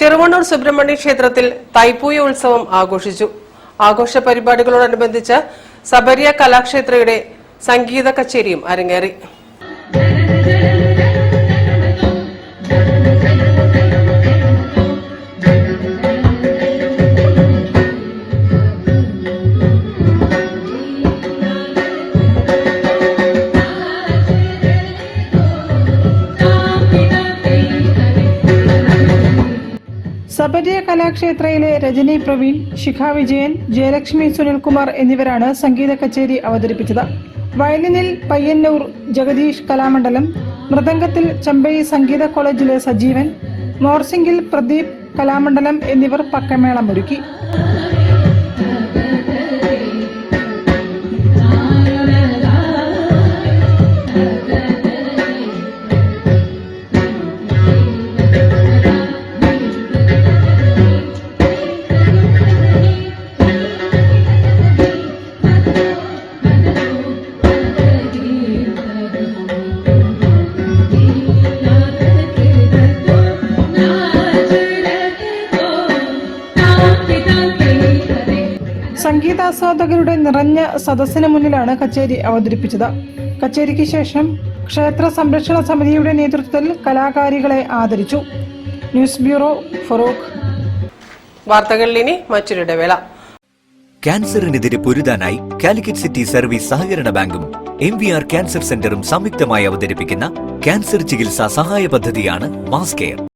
ചെറുവണ്ണൂർ സുബ്രഹ്മണ്യ ക്ഷേത്രത്തിൽ തൈപ്പൂയ ഉത്സവം ആഘോഷിച്ചു. ആഘോഷ പരിപാടികളോടനുബന്ധിച്ച് സബരിയ കലാക്ഷേത്രയുടെ സംഗീത കച്ചേരിയും അരങ്ങേറി. സബരിയ കലാക്ഷേത്രയിലെ രജനി പ്രവീൺ, ശിഖ വിജയൻ, ജയലക്ഷ്മി സുനിൽകുമാർ എന്നിവരാണ് സംഗീത കച്ചേരി അവതരിപ്പിച്ചത്. വയലിനിൽ പയ്യന്നൂർ ജഗദീഷ് കലാമണ്ഡലം, മൃദംഗത്തിൽ ചമ്പൈ സംഗീത കോളേജിലെ സജീവൻ, മോർസിംഗിൽ പ്രദീപ് കലാമണ്ഡലം എന്നിവർ പക്കമേളമൊരുക്കി. സംഗീതാസ്വാദകരുടെ നിറഞ്ഞ സദസ്സിന് മുന്നിലാണ് കച്ചേരി അവതരിപ്പിച്ചത്. കച്ചേരിക്ക് ശേഷം ക്ഷേത്ര സംരക്ഷണ സമിതിയുടെ നേതൃത്വത്തിൽ കലാകാരികളെ ആദരിച്ചു. News bureau, Farook. വാർത്തകളിൽ ഇനി മറ്റൊരു ഇടവേള. ക്യാൻസറിനെതിരെ പൊരുതാനായി കാലിക്കറ്റ് സിറ്റി സർവീസ് സഹകരണ ബാങ്കും MVR ക്യാൻസർ സെന്ററും സംയുക്തമായി അവതരിപ്പിക്കുന്ന ക്യാൻസർ ചികിത്സാ സഹായ പദ്ധതിയാണ് മാസ് കെയർ.